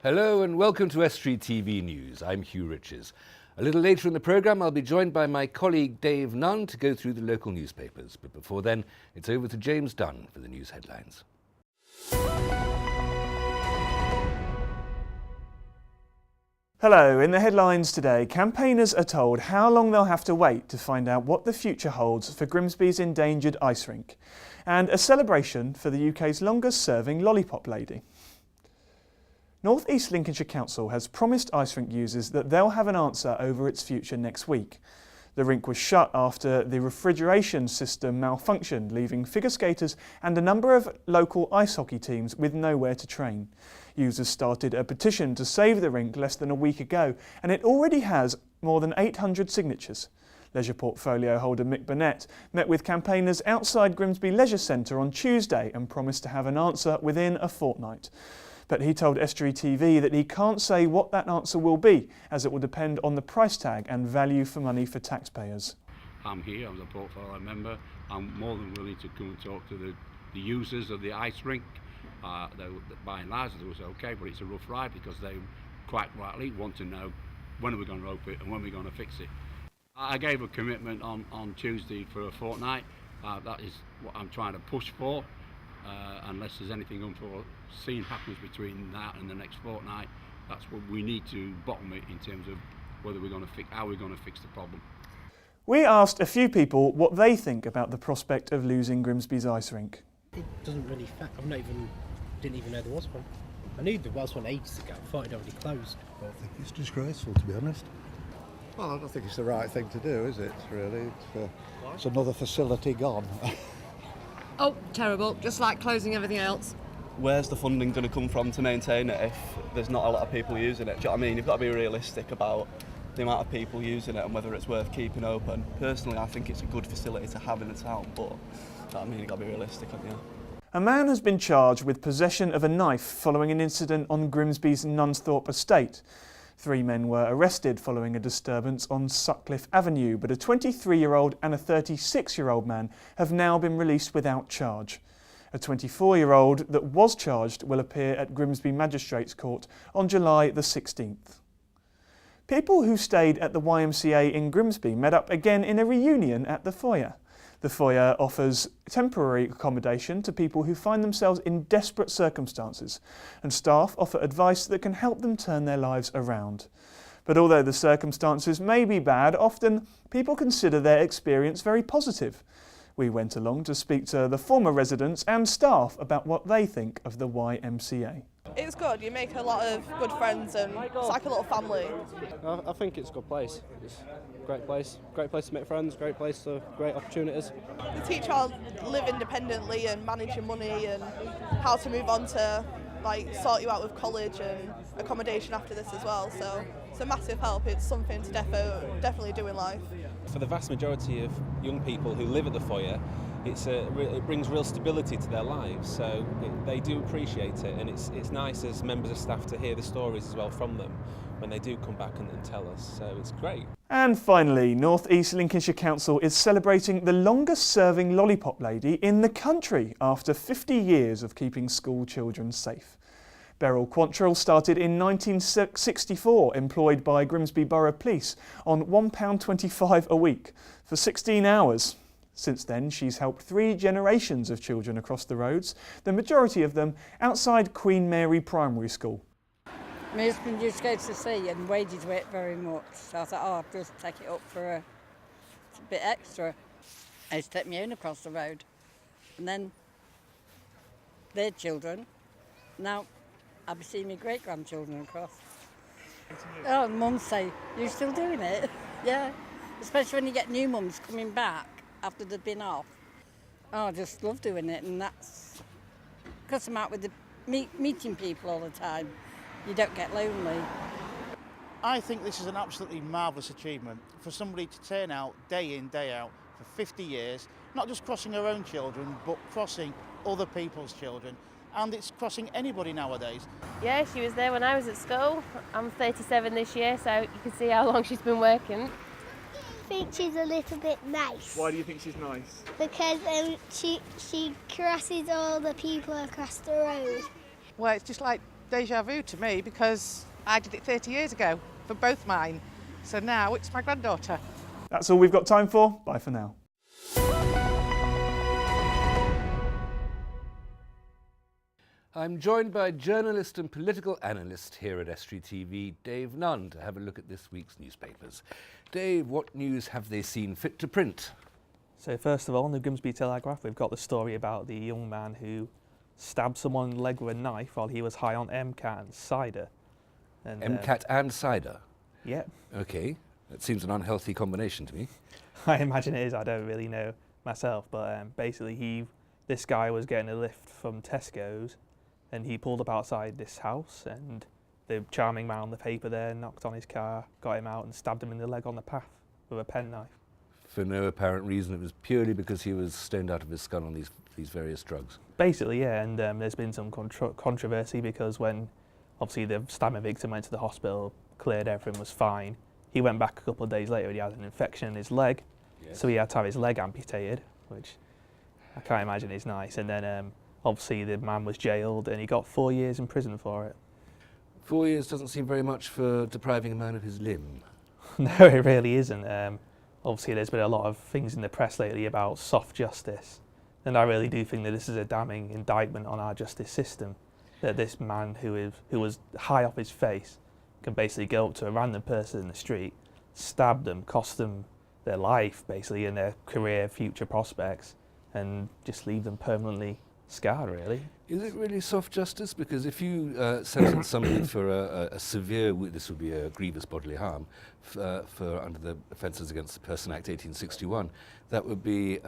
Hello and welcome to Estuary TV News. I'm Hugh Riches. A little later in the programme I'll be joined by my colleague Dave Nunn to go through the local newspapers. But before then, it's over to James Dunn for the news headlines. Hello, in the headlines today, campaigners are told how long they'll have to wait to find out what the future holds for Grimsby's endangered ice rink, and a celebration for the UK's longest serving lollipop lady. North East Lincolnshire Council has promised ice rink users that they'll have an answer over its future next week. The rink was shut after the refrigeration system malfunctioned, leaving figure skaters and a number of local ice hockey teams with nowhere to train. Users started a petition to save the rink less than a week ago, and it already has more than 800 signatures. Leisure portfolio holder Mick Burnett met with campaigners outside Grimsby Leisure Centre on Tuesday and promised to have an answer within a fortnight. But he told Estuary TV that he can't say what that answer will be, as it will depend on the price tag and value for money for taxpayers. I'm here, I'm the portfolio member. I'm more than willing to come and talk to the users of the ice rink. By and large it was okay, but it's a rough ride because they quite rightly want to know when are we going to open it and when are we going to fix it. I gave a commitment on Tuesday for a fortnight. That is what I'm trying to push for. Unless there's anything unforeseen happens between that and the next fortnight, that's what we need to bottom it in terms of whether we're going to how we're going to fix the problem. We asked a few people what they think about the prospect of losing Grimsby's ice rink. It doesn't really didn't even know there was one. I knew there was one ages ago. I thought it already closed. I think it's disgraceful, to be honest. Well, I don't think it's the right thing to do, is it, really? It's another facility gone. Oh, terrible. Just like closing everything else. Where's the funding going to come from to maintain it if there's not a lot of people using it? Do you know what I mean? You've got to be realistic about the amount of people using it and whether it's worth keeping open. Personally, I think it's a good facility to have in the town, but I mean, you've got to be realistic, haven't you? A man has been charged with possession of a knife following an incident on Grimsby's Nunsthorpe estate. 3 men were arrested following a disturbance on Sutcliffe Avenue, but a 23-year-old and a 36-year-old man have now been released without charge. A 24-year-old that was charged will appear at Grimsby Magistrates Court on July the 16th. People who stayed at the YMCA in Grimsby met up again in a reunion at the foyer. The foyer offers temporary accommodation to people who find themselves in desperate circumstances, and staff offer advice that can help them turn their lives around. But although the circumstances may be bad, often people consider their experience very positive. We went along to speak to the former residents and staff about what they think of the YMCA. It's good, you make a lot of good friends and it's like a little family. I think it's a good place. It's a great place to make friends, great place for great opportunities. They teach you how to live independently and manage your money and how to move on to sort you out with college and accommodation after this as well. So it's a massive help. It's something to definitely do in life. For the vast majority of young people who live at the foyer, it brings real stability to their lives, so they do appreciate it, and it's nice as members of staff to hear the stories as well from them when they do come back and tell us, so it's great. And finally, North East Lincolnshire Council is celebrating the longest serving lollipop lady in the country after 50 years of keeping school children safe. Beryl Quantrill started in 1964, employed by Grimsby Borough Police on £1.25 a week for 16 hours. Since then, she's helped 3 generations of children across the roads, the majority of them outside Queen Mary Primary School. My husband used to go to sea and waded to it very much, so I thought, I'll just take it up for a bit extra. I used to take my own across the road, and then their children. Now I'll be seeing my great-grandchildren across. Oh, Mum say, you're still doing it? Yeah, especially when you get new mums coming back after they've been off. Oh, I just love doing it, and that's because I'm out with meeting people all the time. You don't get lonely. I think this is an absolutely marvellous achievement for somebody to turn out day in, day out for 50 years, not just crossing her own children, but crossing other people's children. And it's crossing anybody nowadays. Yeah, she was there when I was at school. I'm 37 this year, so you can see how long she's been working. I think she's a little bit nice. Why do you think she's nice? Because she crosses all the people across the road. Well, it's just like deja vu to me because I did it 30 years ago for both mine. So now it's my granddaughter. That's all we've got time for. Bye for now. I'm joined by journalist and political analyst here at Estuary TV, Dave Nunn, to have a look at this week's newspapers. Dave, what news have they seen fit to print? So first of all, in the Grimsby Telegraph, we've got the story about the young man who stabbed someone in the leg with a knife while he was high on MCAT and cider. And, MCAT and cider? Yeah. Okay, that seems an unhealthy combination to me. I imagine it is, I don't really know myself, but basically this guy was getting a lift from Tesco's and he pulled up outside this house and the charming man on the paper there knocked on his car, got him out and stabbed him in the leg on the path with a penknife. For no apparent reason, it was purely because he was stoned out of his skull on these various drugs. Basically, yeah, and there's been some controversy because when obviously the stabbing victim went to the hospital, cleared, everything was fine. He went back a couple of days later and he had an infection in his leg, so he had to have his leg amputated, which I can't imagine is nice. And then obviously the man was jailed and he got 4 years in prison for it. 4 years doesn't seem very much for depriving a man of his limb. No, it really isn't. Obviously there's been a lot of things in the press lately about soft justice, and I really do think that this is a damning indictment on our justice system, that this man who was high off his face can basically go up to a random person in the street, stab them, cost them their life basically and their career, future prospects, and just leave them permanently scarred, really. Is it really soft justice? Because if you sentence somebody for a severe, this would be a grievous bodily harm, for under the Offences Against the Person Act 1861, that would be,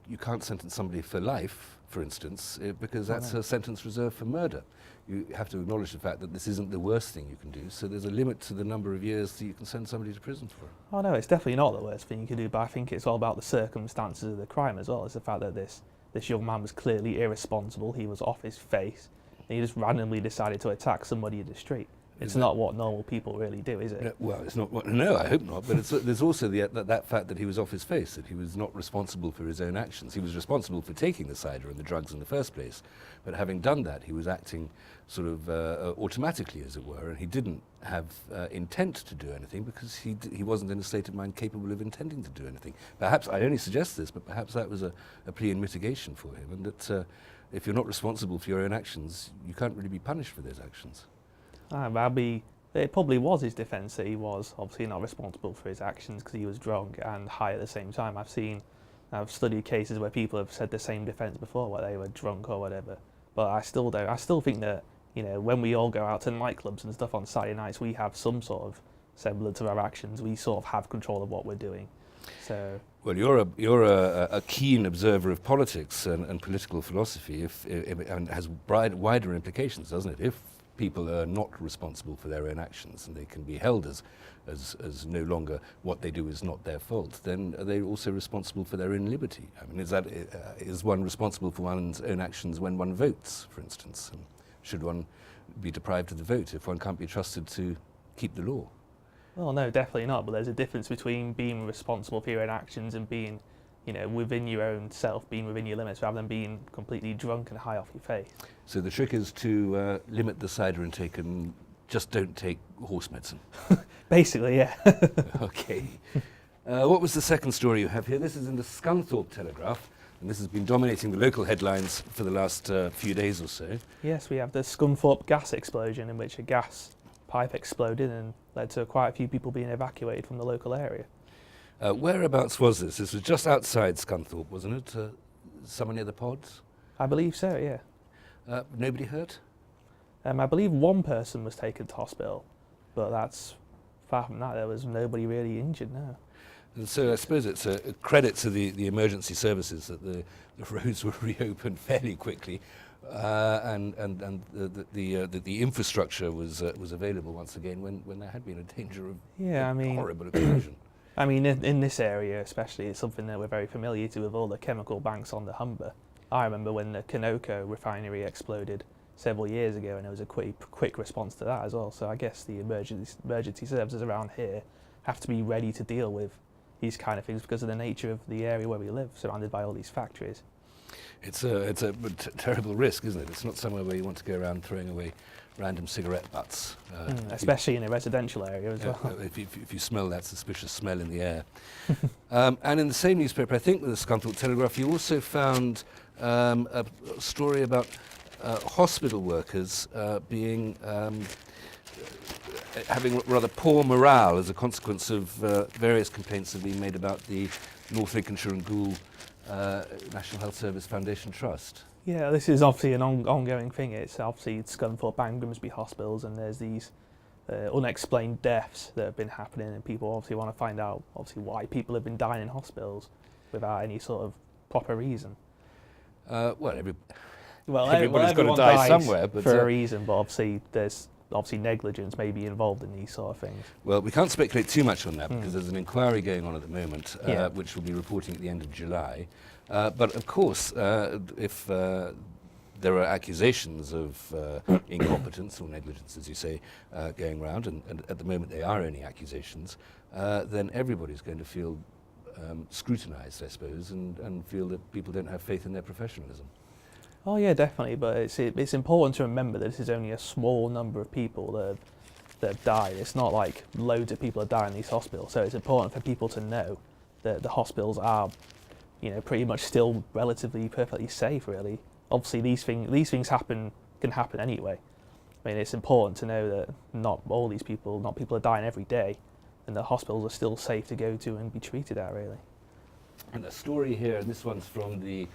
you can't sentence somebody for life, for instance, because that's a sentence reserved for murder. You have to acknowledge the fact that this isn't the worst thing you can do, so there's a limit to the number of years that you can send somebody to prison for. Oh no, it's definitely not the worst thing you can do, but I think it's all about the circumstances of the crime as well. It's the fact that this young man was clearly irresponsible, he was off his face, and he just randomly decided to attack somebody in the street. It's not what normal people really do, is it? No, well, it's not. No, I hope not. But there's also that fact that he was off his face, that he was not responsible for his own actions. He was responsible for taking the cider and the drugs in the first place, but having done that, he was acting sort of automatically, as it were, and he didn't have intent to do anything because he wasn't in a state of mind capable of intending to do anything. Perhaps, I only suggest this, but perhaps that was a plea in mitigation for him, and that if you're not responsible for your own actions, you can't really be punished for those actions. It probably was his defence that he was obviously not responsible for his actions because he was drunk and high at the same time. I've studied cases where people have said the same defence before, where they were drunk or whatever. But I still think that, you know, when we all go out to nightclubs and stuff on Saturday nights, we have some sort of semblance of our actions. We sort of have control of what we're doing. So. Well, you're a keen observer of politics and political philosophy, and has wider implications, doesn't it? If people are not responsible for their own actions and they can be held as no longer what they do is not their fault, then are they also responsible for their own liberty? I mean, is one responsible for one's own actions when one votes, for instance? And should one be deprived of the vote if one can't be trusted to keep the law? Well, no, definitely not. But there's a difference between being responsible for your own actions and being, you know, within your own self, being within your limits, rather than being completely drunk and high off your face. So the trick is to limit the cider intake and just don't take horse medicine. Basically, yeah. Okay. What was the second story you have here? This is in the Scunthorpe Telegraph, and this has been dominating the local headlines for the last few days or so. Yes, we have the Scunthorpe gas explosion, in which a gas pipe exploded and led to quite a few people being evacuated from the local area. Whereabouts was this? This was just outside Scunthorpe, wasn't it? Somewhere near the pods? I believe so, yeah. Nobody hurt? I believe one person was taken to hospital, but that's far from that. There was nobody really injured, no. And so I suppose it's a credit to the emergency services that the roads were reopened fairly quickly, and the infrastructure was available once again when there had been a danger of horrible explosion. I mean, in this area especially, it's something that we're very familiar to with all the chemical banks on the Humber. I remember when the Conoco refinery exploded several years ago, and there was a quick response to that as well. So I guess the emergency services around here have to be ready to deal with these kind of things because of the nature of the area where we live, surrounded by all these factories. It's a terrible risk, isn't it? It's not somewhere where you want to go around throwing away random cigarette butts. Especially in a residential area as well. If you smell that suspicious smell in the air. And in the same newspaper, I think with the Scunthorpe Telegraph, you also found a story about hospital workers being having rather poor morale as a consequence of various complaints that have been made about the North Lincolnshire and Goole National Health Service Foundation Trust. Yeah, this is obviously an ongoing thing. It's obviously Scunthorpe and Grimsby hospitals, and there's these unexplained deaths that have been happening, and people obviously want to find out obviously why people have been dying in hospitals without any sort of proper reason. Everybody's everyone got to die somewhere, but for a reason. But obviously, there's negligence may be involved in these sort of things. Well, we can't speculate too much on that because there's an inquiry going on at the moment, which we'll be reporting at the end of July. But of course, if there are accusations of incompetence or negligence, as you say, going around, and at the moment they are only accusations, then everybody's going to feel scrutinised, I suppose, and feel that people don't have faith in their professionalism. Oh yeah, definitely. But it's important to remember that this is only a small number of people that have died. It's not like loads of people are dying in these hospitals. So it's important for people to know that the hospitals are, pretty much still relatively perfectly safe. Really, obviously these things can happen anyway. I mean, it's important to know that not people are dying every day, and the hospitals are still safe to go to and be treated at. Really. And a story here, and this one's from the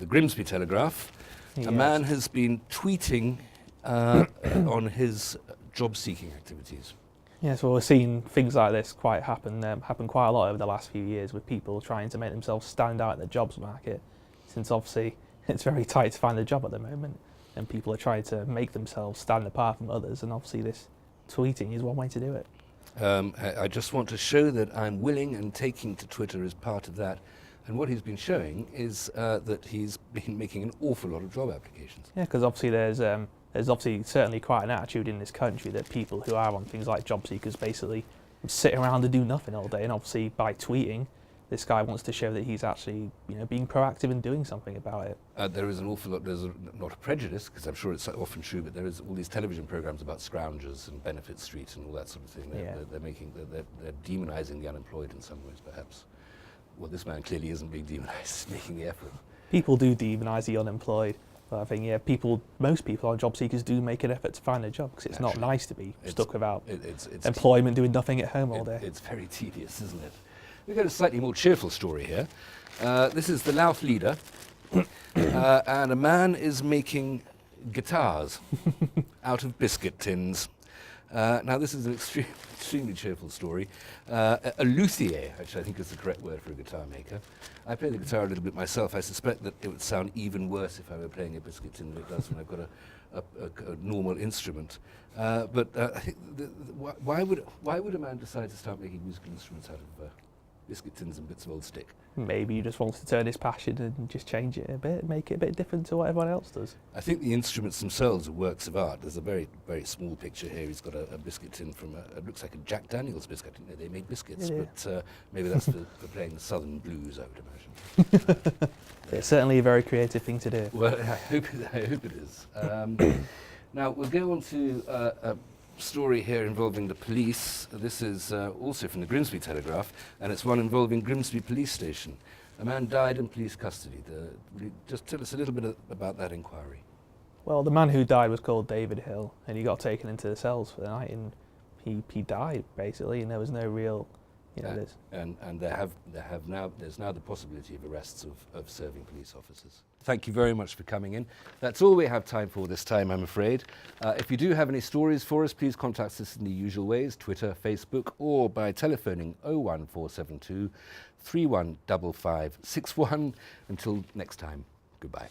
Grimsby Telegraph. Yes. A man has been tweeting on his job-seeking activities. Yes, well, we're seeing things like this happen quite a lot over the last few years, with people trying to make themselves stand out in the jobs market, since obviously it's very tight to find a job at the moment, and people are trying to make themselves stand apart from others, and obviously this tweeting is one way to do it. I just want to show that I'm willing and taking to Twitter as part of that. And what he's been showing is that he's been making an awful lot of job applications. Yeah, because obviously there's obviously certainly quite an attitude in this country that people who are on things like job seekers basically sit around and do nothing all day. And obviously by tweeting, this guy wants to show that he's actually being proactive and doing something about it. There is an awful lot. There's not a prejudice, because I'm sure it's often true, but there is all these television programs about scroungers and Benefit Street and all that sort of thing. They're demonising the unemployed in some ways, perhaps. Well, this man clearly isn't being demonised, making the effort. People do demonise the unemployed, but I think most people on job seekers do make an effort to find a job, because it's not nice to be stuck without employment, doing nothing at home all day. It's very tedious, isn't it? We've got a slightly more cheerful story here. This is the Louth Leader, and a man is making guitars out of biscuit tins. Now, this is an extremely cheerful story. A luthier, actually, I think is the correct word for a guitar maker. I play the guitar a little bit myself. I suspect that it would sound even worse if I were playing a biscuit tin than it does when I've got a normal instrument. But I think why would a man decide to start making musical instruments out of biscuit tins and bits of old stick? Maybe he just wants to turn his passion and just change it a bit, make it a bit different to what everyone else does. I think the instruments themselves are works of art. There's a very, very small picture here. He's got a biscuit tin from it looks like a Jack Daniels biscuit. I didn't know they made biscuits, but maybe that's for playing the Southern blues, I would imagine. It's certainly a very creative thing to do. Well, I hope it is. Now, we'll go on to a story here involving the police. This is also from the Grimsby Telegraph, and it's one involving Grimsby Police Station. A man died in police custody. Just tell us a little bit about that inquiry. Well, the man who died was called David Hill, and he got taken into the cells for the night, and he died basically, and there was no real, and there's now the possibility of arrests of serving police officers. Thank you very much for coming in. That's all we have time for this time, I'm afraid. If you do have any stories for us, please contact us in the usual ways, Twitter, Facebook, or by telephoning 01472 315561. Until next time, goodbye.